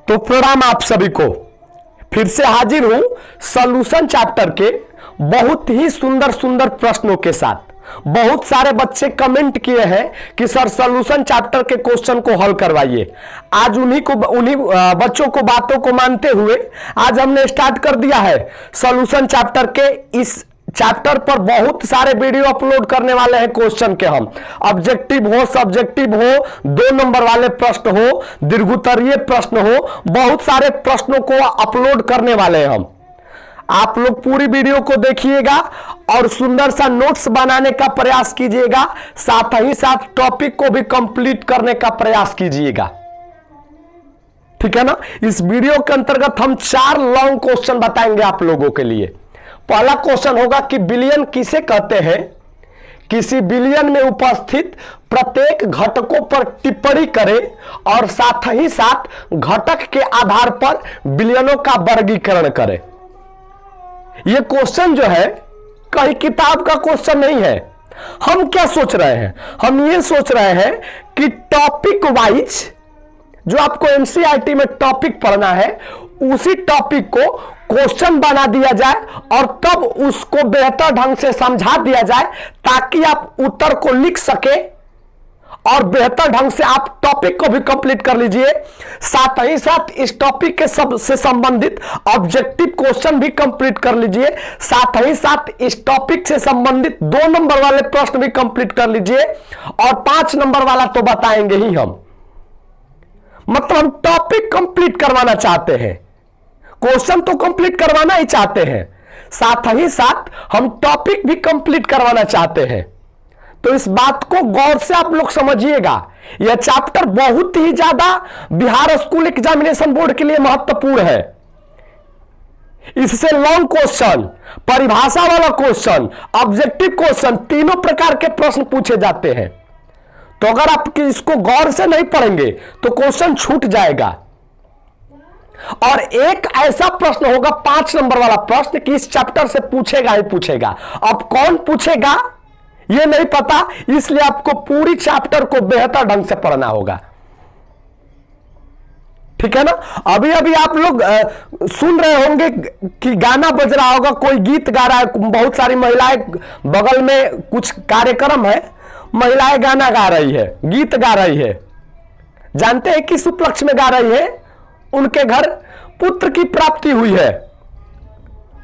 तो प्रणाम आप सभी को। फिर से हाजिर हूं सॉल्यूशन चैप्टर के बहुत ही सुंदर सुंदर प्रश्नों के साथ। बहुत सारे बच्चे कमेंट किए हैं कि सर सॉल्यूशन चैप्टर के क्वेश्चन को हल करवाइए। आज उन्हीं बच्चों को बातों को मानते हुए आज हमने स्टार्ट कर दिया है सॉल्यूशन चैप्टर के। इस चैप्टर पर बहुत सारे वीडियो अपलोड करने वाले हैं क्वेश्चन के। हम ऑब्जेक्टिव हो, सब्जेक्टिव हो, 2 नंबर वाले प्रश्न हो, दीर्घोत्तरीय प्रश्न हो, बहुत सारे प्रश्नों को अपलोड करने वाले हैं हम। आप लोग पूरी वीडियो को देखिएगा और सुंदर सा नोट्स बनाने का प्रयास कीजिएगा, साथ ही साथ टॉपिक को भी कंप्लीट करने का प्रयास कीजिएगा, ठीक है ना। इस वीडियो के अंतर्गत हम 4 लॉन्ग क्वेश्चन बताएंगे आप लोगों के लिए। पहला क्वेश्चन होगा कि बिलियन किसे कहते हैं। किसी बिलियन में उपस्थित प्रत्येक घटकों पर टिप्पणी करें और साथ ही साथ घटक के आधार पर बिलियनों का वर्गीकरण करें। यह क्वेश्चन जो है कहीं किताब का क्वेश्चन नहीं है। हम क्या सोच रहे हैं, हम ये सोच रहे हैं कि टॉपिक वाइज जो आपको एनसीईआरटी में टॉपिक पढ़ना है उसी टॉपिक को क्वेश्चन बना दिया जाए और तब उसको बेहतर ढंग से समझा दिया जाए ताकि आप उत्तर को लिख सके और बेहतर ढंग से आप टॉपिक को भी कंप्लीट कर लीजिए। साथ ही साथ इस टॉपिक के सब से संबंधित ऑब्जेक्टिव क्वेश्चन भी कंप्लीट कर लीजिए। साथ ही साथ इस टॉपिक से संबंधित 2 नंबर वाले प्रश्न भी कंप्लीट कर लीजिए और 5 नंबर वाला तो बताएंगे ही हम। मतलब हम टॉपिक कंप्लीट करवाना चाहते हैं, क्वेश्चन तो कंप्लीट करवाना ही चाहते हैं, साथ ही साथ हम टॉपिक भी कंप्लीट करवाना चाहते हैं। तो इस बात को गौर से आप लोग समझिएगा। यह चैप्टर बहुत ही ज्यादा बिहार स्कूल एग्जामिनेशन बोर्ड के लिए महत्वपूर्ण है। इससे लॉन्ग क्वेश्चन, परिभाषा वाला क्वेश्चन, ऑब्जेक्टिव क्वेश्चन, तीनों प्रकार के प्रश्न पूछे जाते हैं। तो अगर आप इसको गौर से नहीं पढ़ेंगे तो क्वेश्चन छूट जाएगा। और एक ऐसा प्रश्न होगा 5 नंबर वाला प्रश्न कि इस चैप्टर से पूछेगा ही पूछेगा। अब कौन पूछेगा यह नहीं पता, इसलिए आपको पूरी चैप्टर को बेहतर ढंग से पढ़ना होगा, ठीक है ना। अभी अभी आप लोग सुन रहे होंगे कि गाना बज रहा होगा, कोई गीत गा रहा है। बहुत सारी महिलाएं, बगल में कुछ कार्यक्रम है, महिलाएं गाना गा रही है, गीत गा रही है। जानते हैं किस उपलक्ष्य में गा रही है? उनके घर पुत्र की प्राप्ति हुई है,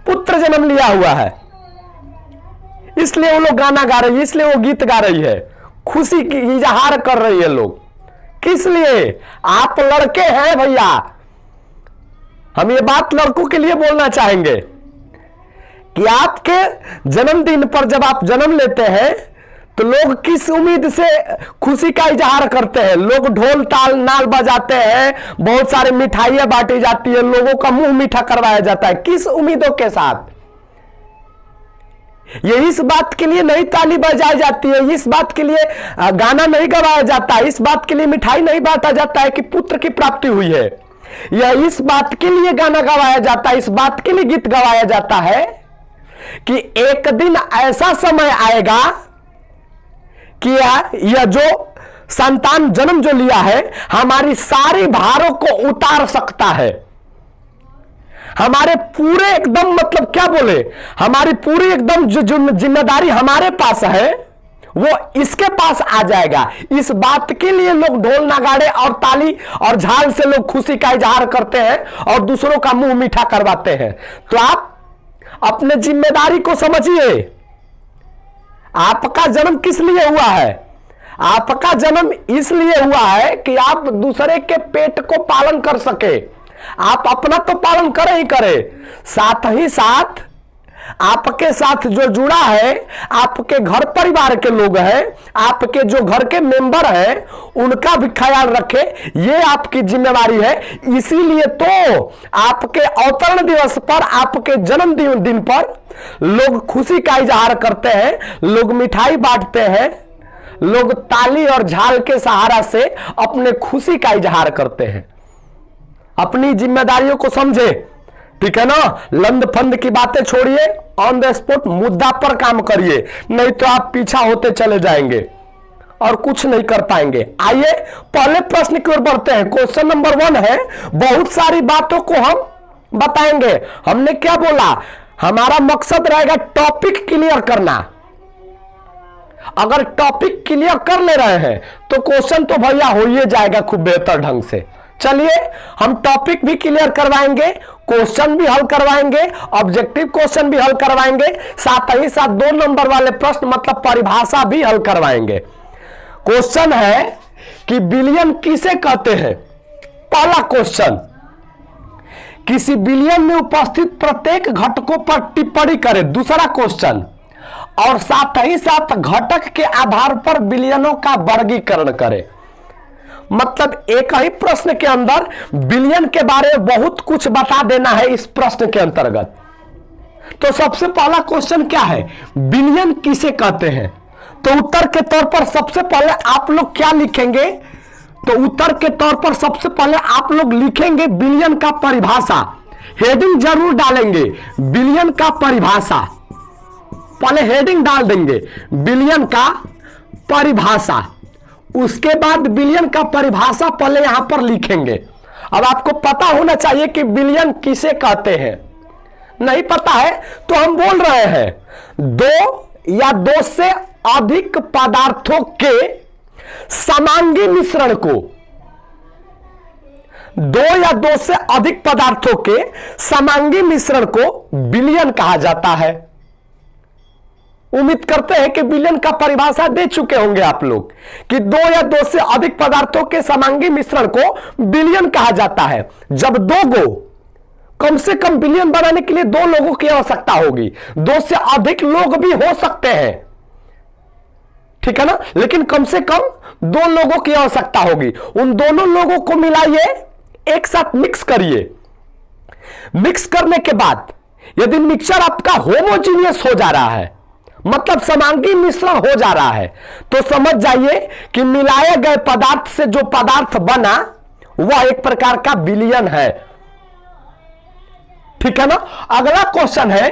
पुत्र जन्म लिया हुआ है, इसलिए वो लोग गाना गा रही है, इसलिए वो गीत गा रही है, खुशी की इजहार कर रही है लोग। किस लिए? आप लड़के हैं भैया, हम ये बात लड़कों के लिए बोलना चाहेंगे कि आपके जन्मदिन पर जब आप जन्म लेते हैं तो लोग किस उम्मीद से खुशी का इजहार करते हैं। लोग ढोल ताल नाल बजाते हैं, बहुत सारे मिठाइयां बांटी जाती है, लोगों का मुंह मीठा करवाया जाता है। किस उम्मीदों के साथ? ये इस बात के लिए नहीं ताली बजाई जाती है, इस बात के लिए गाना नहीं गवाया जाता है, इस बात के लिए मिठाई नहीं बांटा जाता है कि पुत्र की प्राप्ति हुई है। यह इस बात के लिए गाना गवाया जाता है, इस बात के लिए गीत गवाया जाता है कि एक दिन ऐसा समय आएगा कि यह जो संतान जन्म जो लिया है हमारी सारी भारों को उतार सकता है। हमारे पूरे एकदम, मतलब क्या बोले, हमारी पूरी एकदम जो जिम्मेदारी हमारे पास है वो इसके पास आ जाएगा। इस बात के लिए लोग ढोल नगाड़े और ताली और झाल से लोग खुशी का इजहार करते हैं और दूसरों का मुंह मीठा करवाते हैं। तो आप अपने जिम्मेदारी को समझिए। आपका जन्म किस लिए हुआ है? आपका जन्म इसलिए हुआ है कि आप दूसरे के पेट को पालन कर सके। आप अपना तो पालन करें ही करें, साथ ही साथ आपके साथ जो जुड़ा है, आपके घर परिवार के लोग हैं, आपके जो घर के मेंबर हैं, उनका भी ख्याल रखे। ये आपकी जिम्मेदारी है। इसीलिए तो आपके अवतरण दिवस पर, आपके जन्मदिन पर लोग खुशी का इजहार करते हैं, लोग मिठाई बांटते हैं, लोग ताली और झाल के सहारा से अपने खुशी का इजहार करते हैं। अपनी जिम्मेदारियों को समझे, ठीक है ना। लंद फंद की बातें छोड़िए, ऑन द स्पॉट मुद्दा पर काम करिए, नहीं तो आप पीछा होते चले जाएंगे। और कुछ नहीं कर पाएंगे। आइए पहले प्रश्न की ओर बढ़ते हैं। क्वेश्चन नंबर 1 है, बहुत सारी बातों को हम बताएंगे। हमने क्या बोला, हमारा मकसद रहेगा टॉपिक क्लियर करना। अगर टॉपिक क्लियर कर ले रहे हैं तो क्वेश्चन तो भैया हो ही जाएगा खूब बेहतर ढंग से। चलिए हम टॉपिक भी क्लियर करवाएंगे, क्वेश्चन भी हल करवाएंगे, ऑब्जेक्टिव क्वेश्चन भी हल करवाएंगे, साथ ही साथ 2 नंबर वाले प्रश्न मतलब परिभाषा भी हल करवाएंगे। क्वेश्चन है कि बिलियन किसे कहते हैं। पहला क्वेश्चन, किसी बिलियन में उपस्थित प्रत्येक घटकों पर टिप्पणी करें। दूसरा क्वेश्चन, और साथ ही साथ घटक के आधार पर बिलियनों का वर्गीकरण करें। मतलब एक ही प्रश्न के अंदर बिलियन के बारे में बहुत कुछ बता देना है इस प्रश्न के अंतर्गत। तो सबसे पहला क्वेश्चन क्या है, बिलियन किसे कहते हैं। तो उत्तर के तौर पर सबसे पहले आप लोग क्या लिखेंगे, तो उत्तर के तौर पर सबसे पहले आप लोग लिखेंगे बिलियन का परिभाषा। हेडिंग जरूर डालेंगे, बिलियन का परिभाषा, पहले हेडिंग डाल देंगे बिलियन का परिभाषा। उसके बाद बिलियन का परिभाषा पहले यहां पर लिखेंगे। अब आपको पता होना चाहिए कि बिलियन किसे कहते हैं। नहीं पता है तो हम बोल रहे हैं 2 या 2 से अधिक पदार्थों के समांगी मिश्रण को, 2 या 2 से अधिक पदार्थों के समांगी मिश्रण को बिलियन कहा जाता है। उम्मीद करते हैं कि बिलियन का परिभाषा दे चुके होंगे आप लोग कि 2 या 2 से अधिक पदार्थों के समांगी मिश्रण को बिलियन कहा जाता है। जब 2 गो, कम से कम बिलियन बनाने के लिए 2 लोगों की आवश्यकता होगी। 2 से अधिक लोग भी हो सकते हैं, ठीक है ना, लेकिन कम से कम 2 लोगों की आवश्यकता होगी। उन दोनों लोगों को मिलाइए, एक साथ मिक्स करिए। मिक्स करने के बाद यदि मिक्सचर आपका होमोजीनियस हो जा रहा है, मतलब समांगी मिश्रण हो जा रहा है, तो समझ जाइए कि मिलाए गए पदार्थ से जो पदार्थ बना वह एक प्रकार का बिलियन है, ठीक है ना। अगला क्वेश्चन है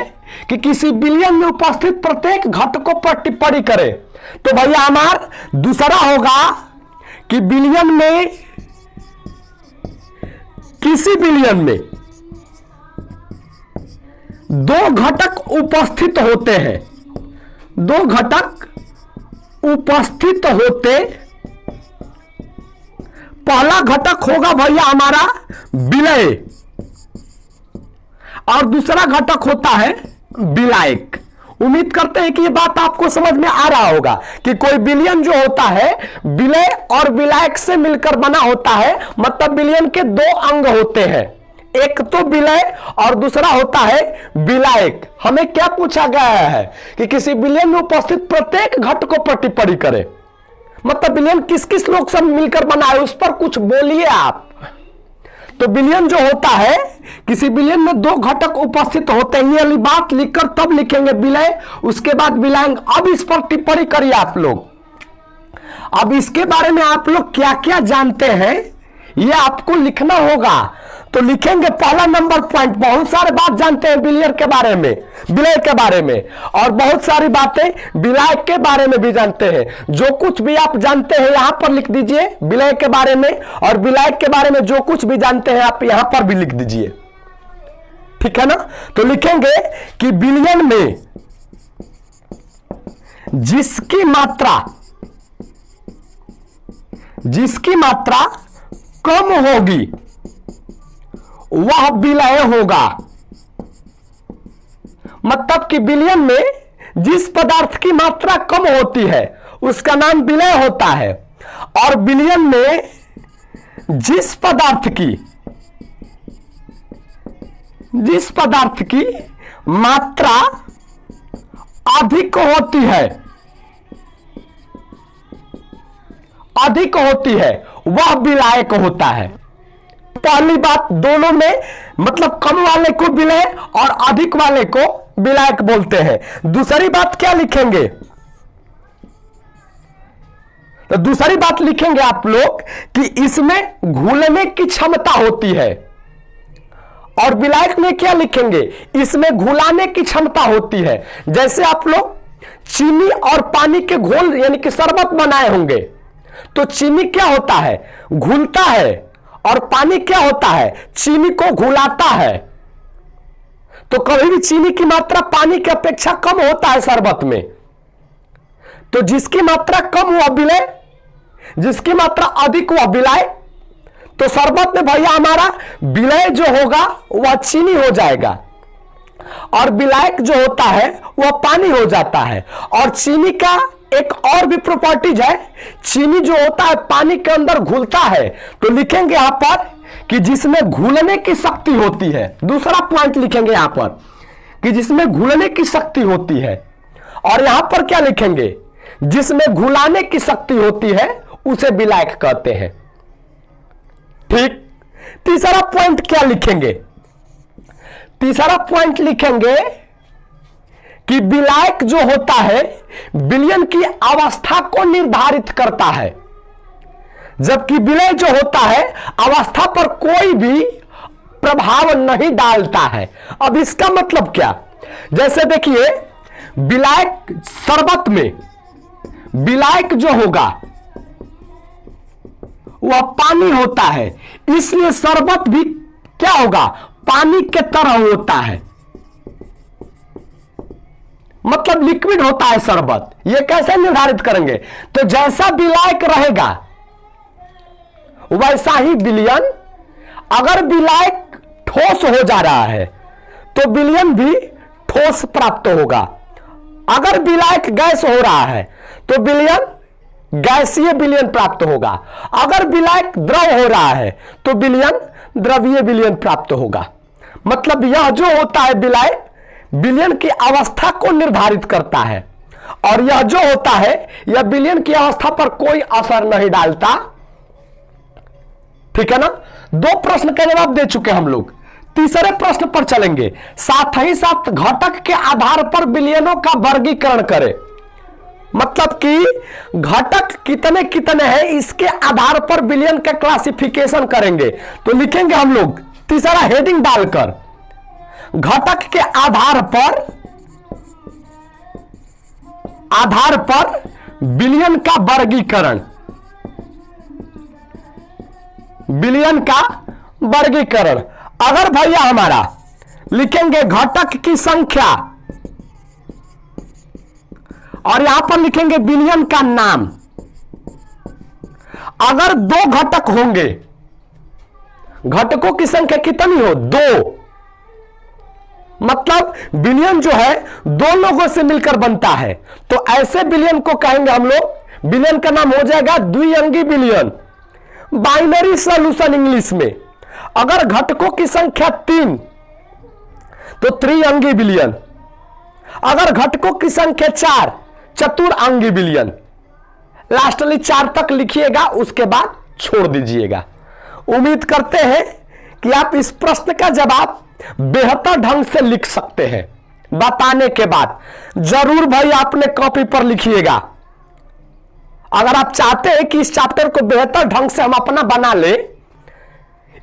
कि किसी बिलियन में उपस्थित प्रत्येक घटकों पर टिप्पणी करें। तो भैया हमारा दूसरा होगा कि बिलियन में, किसी बिलियन में 2 घटक उपस्थित होते हैं। 2 घटक उपस्थित होते, पहला घटक होगा भैया हमारा विलय और दूसरा घटक होता है विलायक। उम्मीद करते हैं कि ये बात आपको समझ में आ रहा होगा कि कोई बिलियन जो होता है विलय और विलायक से मिलकर बना होता है। मतलब बिलियन के 2 अंग होते हैं, एक तो विलय और दूसरा होता है विलायक। हमें क्या पूछा गया है कि किसी बिलियन में उपस्थित प्रत्येक घटकों पर टिप्पणी करें। मतलब बिलियन किस किस लोग सब मिलकर बना है उस पर कुछ बोलिए आप। तो बिलियन जो होता है, किसी बिलियन में 2 घटक उपस्थित होते हैं, ये वाली बात लिखकर तब लिखेंगे विलय, उसके बाद विलायक। अब इस पर टिप्पणी करिए आप लोग। अब इसके बारे में आप लोग क्या क्या जानते हैं ये आपको लिखना होगा। तो लिखेंगे पहला नंबर पॉइंट, बहुत सारे बात जानते हैं बिलियन के बारे में, विलय के बारे में, और बहुत सारी बातें विलायक के बारे में भी जानते हैं। जो कुछ भी आप जानते हैं यहां पर लिख दीजिए विलय के बारे में, और विलायक के बारे में जो कुछ भी जानते हैं आप यहां पर भी लिख दीजिए, ठीक है ना। तो लिखेंगे कि बिलियन में जिसकी मात्रा कम होगी वह विलय होगा। मतलब कि बिलियन में जिस पदार्थ की मात्रा कम होती है उसका नाम विलय होता है, और बिलियन में जिस पदार्थ की मात्रा अधिक होती है वह विलायक होता है। पहली बात, दोनों में मतलब कम वाले को विलय और अधिक वाले को विलायक बोलते हैं। दूसरी बात क्या लिखेंगे, तो दूसरी बात लिखेंगे आप लोग कि इसमें घुलने की क्षमता होती है, और विलायक में क्या लिखेंगे, इसमें घुलाने की क्षमता होती है। जैसे आप लोग चीनी और पानी के घोल यानी कि शरबत बनाए होंगे, तो चीनी क्या होता है, घुलता है, और पानी क्या होता है, चीनी को घुलाता है। तो कभी भी चीनी की मात्रा पानी की अपेक्षा कम होता है शरबत में। तो जिसकी मात्रा कम हुआ विलय, जिसकी मात्रा अधिक हुआ विलय। तो शरबत में भैया हमारा विलय जो होगा वह चीनी हो जाएगा, और विलायक जो होता है वह पानी हो जाता है। और चीनी का एक और भी प्रॉपर्टीज है, चीनी जो होता है पानी के अंदर घुलता है। तो लिखेंगे यहां पर कि जिसमें घुलने की शक्ति होती है, दूसरा पॉइंट लिखेंगे यहां पर कि जिसमें घुलने की शक्ति होती है। और यहां पर क्या लिखेंगे, जिसमें घुलाने की शक्ति होती है उसे विलायक कहते हैं। ठीक, तीसरा पॉइंट क्या लिखेंगे, तीसरा पॉइंट लिखेंगे कि विलायक जो होता है विलयन की अवस्था को निर्धारित करता है, जबकि विलय जो होता है अवस्था पर कोई भी प्रभाव नहीं डालता है। अब इसका मतलब क्या, जैसे देखिए विलायक शरबत में विलायक जो होगा वह पानी होता है, इसलिए शरबत भी क्या होगा, पानी के तरह होता है, मतलब लिक्विड होता है शरबत। यह कैसे निर्धारित करेंगे, तो जैसा विलायक रहेगा वैसा ही विलयन। अगर विलायक ठोस हो जा रहा है तो विलयन भी ठोस प्राप्त होगा। अगर विलायक गैस हो रहा है तो विलयन गैसीय विलयन प्राप्त होगा। अगर विलायक द्रव हो रहा है तो विलयन द्रवीय विलयन प्राप्त होगा। मतलब यह जो होता है विलायक विलयन की अवस्था को निर्धारित करता है, और यह जो होता है यह विलयन की अवस्था पर कोई असर नहीं डालता। ठीक है ना, दो प्रश्न का जवाब दे चुके हम लोग, तीसरे प्रश्न पर चलेंगे। साथ ही साथ घटक के आधार पर विलयनों का वर्गीकरण करें, मतलब कि घटक कितने कितने हैं इसके आधार पर विलयन का क्लासिफिकेशन करेंगे। तो लिखेंगे हम लोग तीसरा हेडिंग डालकर, घटक के आधार पर विलयन का वर्गीकरण, विलयन का वर्गीकरण। अगर भैया हमारा लिखेंगे घटक की संख्या और यहां पर लिखेंगे विलयन का नाम। अगर दो घटक होंगे, घटकों की संख्या कितनी हो, दो, मतलब विलयन जो है दो लोगों से मिलकर बनता है, तो ऐसे विलयन को कहेंगे हम लोग, विलयन का नाम हो जाएगा द्विअंगी विलयन, बाइनरी सॉल्यूशन इंग्लिश में। अगर घटकों की संख्या 3 तो त्रिअंगी विलयन। अगर घटकों की संख्या 4 चतुरअंगी विलयन। लास्टली 4 तक लिखिएगा, उसके बाद छोड़ दीजिएगा। उम्मीद करते हैं कि आप इस प्रश्न का जवाब बेहतर ढंग से लिख सकते हैं। बताने के बाद जरूर भाई आपने कॉपी पर लिखिएगा। अगर आप चाहते हैं कि इस चैप्टर को बेहतर ढंग से हम अपना बना ले,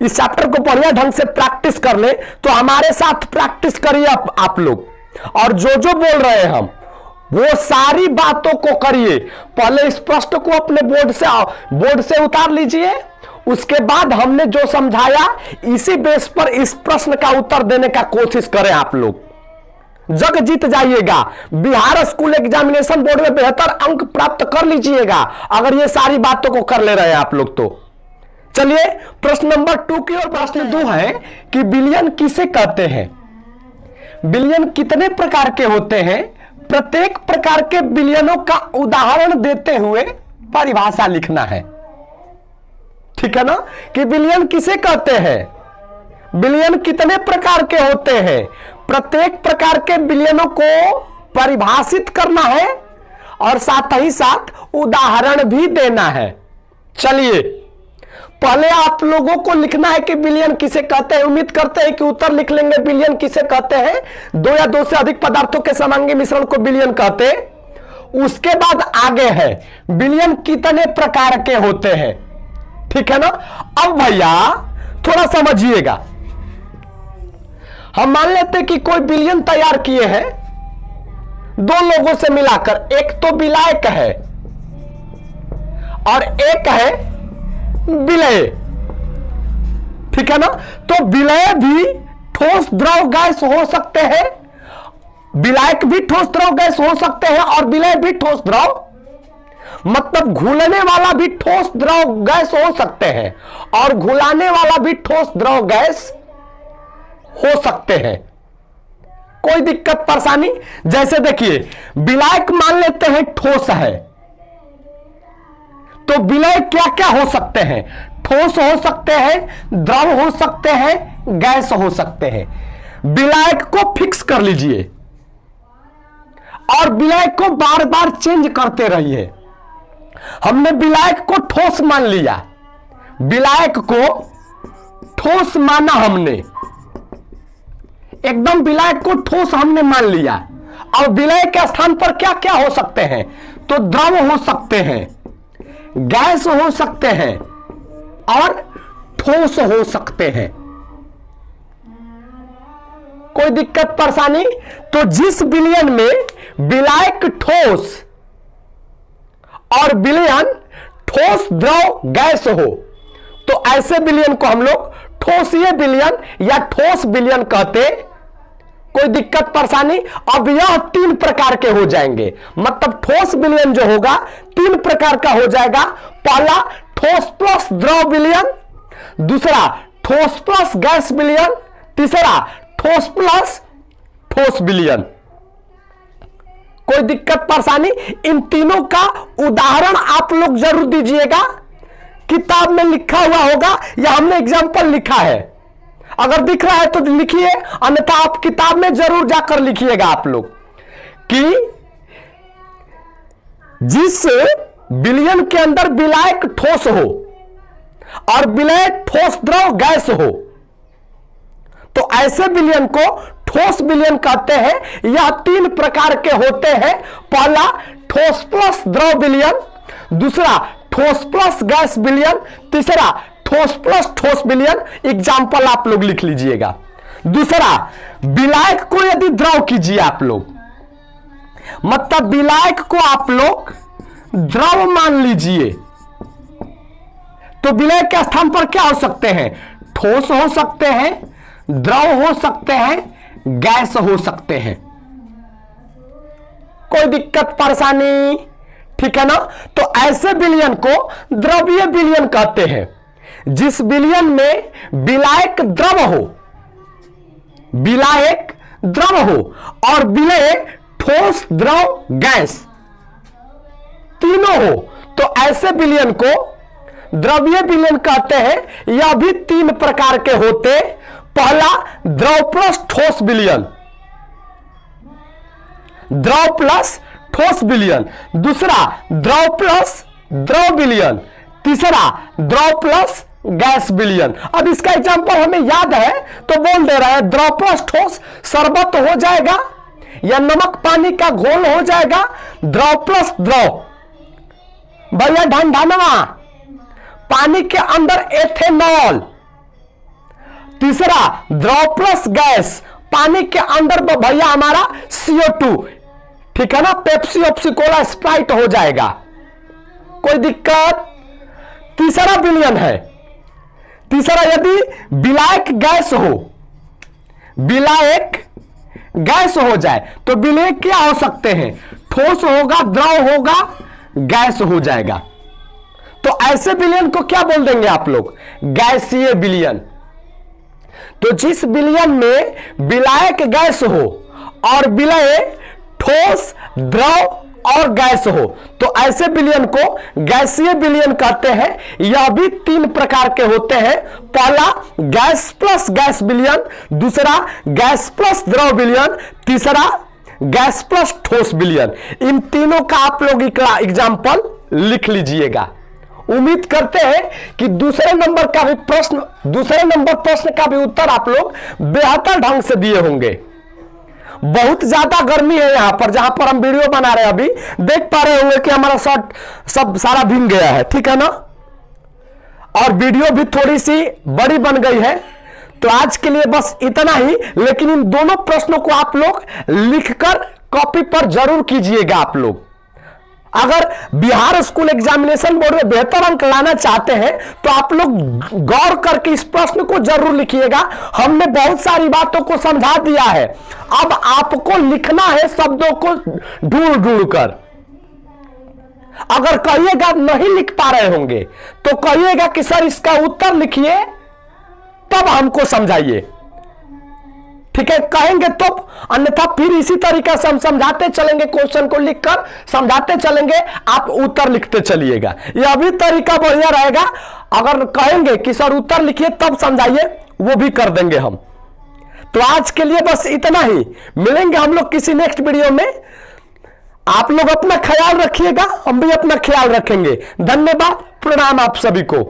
इस चैप्टर को बढ़िया ढंग से प्रैक्टिस कर ले, तो हमारे साथ प्रैक्टिस करिए आप लोग, और जो जो बोल रहे हैं हम वो सारी बातों को करिए। पहले इस प्रश्न को अपने बोर्ड से उतार लीजिए, उसके बाद हमने जो समझाया इसी बेस पर इस प्रश्न का उत्तर देने का कोशिश करें। आप लोग जग जीत जाइएगा, बिहार स्कूल एग्जामिनेशन बोर्ड में बेहतर अंक प्राप्त कर लीजिएगा अगर ये सारी बातों को कर ले रहे हैं आप लोग। तो चलिए प्रश्न नंबर 2 की ओर। प्रश्न 2 है कि विलयन किसे कहते हैं, विलयन कितने प्रकार के होते हैं, प्रत्येक प्रकार के विलयनों का उदाहरण देते हुए परिभाषा लिखना है। ठीक है ना, कि विलयन किसे कहते हैं, विलयन कितने प्रकार के होते हैं, प्रत्येक प्रकार के विलयनों को परिभाषित करना है और साथ ही साथ उदाहरण भी देना है। चलिए पहले आप लोगों को लिखना है कि विलयन किसे कहते हैं। उम्मीद करते हैं कि उत्तर लिख लेंगे। विलयन किसे कहते हैं, दो या दो से अधिक पदार्थों के समांगी मिश्रण को विलयन कहते हैं। उसके बाद आगे है विलयन कितने प्रकार के होते हैं। ठीक है ना, अब भैया थोड़ा समझिएगा। हम मान लेते हैं कि कोई विलयन तैयार किए हैं, दो लोगों से मिलाकर, एक तो विलायक है और एक है विलय, ठीक है ना। तो विलय भी ठोस द्रव गैस हो सकते हैं, विलायक भी ठोस द्रव गैस हो सकते हैं और विलय भी ठोस द्रव, मतलब घुलने वाला भी ठोस द्रव गैस हो सकते हैं और घुलाने वाला भी ठोस द्रव गैस हो सकते हैं। कोई दिक्कत परेशानी? जैसे देखिए विलायक मान लेते हैं ठोस है, तो विलय क्या क्या हो सकते हैं? ठोस हो सकते हैं, द्रव हो सकते हैं, गैस हो सकते हैं। विलायक को फिक्स कर लीजिए और विलायक को बार बार चेंज करते रहिए। हमने विलायक को ठोस मान लिया, विलायक को ठोस माना हमने, एकदम विलायक को ठोस हमने मान लिया। और विलय के स्थान पर क्या क्या हो सकते हैं? तो द्रव हो सकते हैं, गैस हो सकते हैं और ठोस हो सकते हैं। कोई दिक्कत परेशानी? तो जिस विलयन में विलायक ठोस और विलयन ठोस द्रव गैस हो, तो ऐसे विलयन को हम लोग ठोसीय विलयन या ठोस विलयन कहते। कोई दिक्कत परेशानी? अब यह तीन प्रकार के हो जाएंगे, मतलब ठोस विलयन जो होगा तीन प्रकार का हो जाएगा। पहला ठोस प्लस द्रव विलयन, दूसरा ठोस प्लस गैस विलयन, तीसरा ठोस प्लस ठोस विलयन। कोई दिक्कत परेशानी? इन तीनों का उदाहरण आप लोग जरूर दीजिएगा, किताब में लिखा हुआ होगा या हमने एग्जाम्पल लिखा है। अगर दिख रहा है तो लिखिए, अन्यथा आप किताब में जरूर जाकर लिखिएगा आप लोग कि जिस विलयन के अंदर विलायक ठोस हो और विलय ठोस द्रव गैस हो, तो ऐसे विलयन को ठोस विलयन कहते हैं। यह तीन प्रकार के होते हैं। पहला ठोस प्लस द्रव विलयन, दूसरा ठोस प्लस गैस विलयन, तीसरा ठोस प्लस ठोस विलयन। एग्जाम्पल आप लोग लिख लीजिएगा। दूसरा, विलायक को यदि द्रव कीजिए आप लोग, मतलब विलायक को आप लोग द्रव मान लीजिए, तो विलय के स्थान पर क्या हो सकते हैं? ठोस हो सकते हैं, द्रव हो सकते हैं, गैस हो सकते हैं। कोई दिक्कत परेशानी? ठीक है ना। तो ऐसे विलयन को द्रवीय विलयन कहते हैं। जिस विलयन में विलायक द्रव हो, विलायक द्रव हो और विलय ठोस द्रव गैस तीनों हो, तो ऐसे विलयन को द्रवीय विलयन कहते हैं। यह भी तीन प्रकार के होते। पहला द्रव प्लस ठोस विलयन, द्रव प्लस ठोस विलयन, दूसरा द्रव प्लस द्रव विलयन, तीसरा द्रव प्लस गैस विलयन। अब इसका एग्जांपल हमें याद है तो बोल दे रहा है, द्रव प्लस ठोस शरबत हो जाएगा या नमक पानी का घोल हो जाएगा। द्रव प्लस द्रव भैया ढंढनवा, पानी के अंदर एथेनॉल। तीसरा द्रव प्लस गैस, पानी के अंदर भैया हमारा CO2, ठीक है ना, पेप्सी ओप्सी कोला स्प्राइट हो जाएगा। कोई दिक्कत? तीसरा विलयन है, तीसरा यदि विलायक गैस हो, विलायक गैस हो जाए तो विलय क्या हो सकते हैं? ठोस होगा, द्रव होगा, गैस हो जाएगा। तो ऐसे विलयन को क्या बोल देंगे आप लोग? गैसीय विलयन। तो जिस विलयन में विलायक गैस हो और विलय ठोस द्रव और गैस हो, तो ऐसे विलयन को गैसीय विलयन कहते हैं। यह भी तीन प्रकार के होते हैं। पहला गैस प्लस गैस विलयन, दूसरा गैस प्लस द्रव विलयन, तीसरा गैस प्लस ठोस विलयन। इन तीनों का आप लोग एग्जाम्पल लिख लीजिएगा। उम्मीद करते हैं कि दूसरे नंबर प्रश्न का भी उत्तर आप लोग बेहतर ढंग से दिए होंगे। बहुत ज्यादा गर्मी है यहां पर, जहां पर हम वीडियो बना रहे हैं। अभी देख पा रहे होंगे कि हमारा शर्ट सब सारा भीग गया है, ठीक है ना, और वीडियो भी थोड़ी सी बड़ी बन गई है। तो आज के लिए बस इतना ही, लेकिन इन दोनों प्रश्नों को आप लोग लिखकर कॉपी पर जरूर कीजिएगा आप लोग। अगर बिहार स्कूल एग्जामिनेशन बोर्ड में बेहतर अंक लाना चाहते हैं तो आप लोग गौर करके इस प्रश्न को जरूर लिखिएगा। हमने बहुत सारी बातों को समझा दिया है, अब आपको लिखना है शब्दों को ढूंढ ढूंढ कर। अगर कहिएगा नहीं लिख पा रहे होंगे तो कहिएगा कि सर इसका उत्तर लिखिए, तब हमको समझाइए, ठीक है, कहेंगे तो। अन्यथा फिर इसी तरीके से हम समझाते चलेंगे, क्वेश्चन को लिखकर समझाते चलेंगे, आप उत्तर लिखते चलिएगा। यह भी तरीका बढ़िया रहेगा। अगर कहेंगे कि सर उत्तर लिखिए तब समझाइए, वो भी कर देंगे हम। तो आज के लिए बस इतना ही, मिलेंगे हम लोग किसी नेक्स्ट वीडियो में। आप लोग अपना ख्याल रखिएगा, हम भी अपना ख्याल रखेंगे। धन्यवाद, प्रणाम आप सभी को।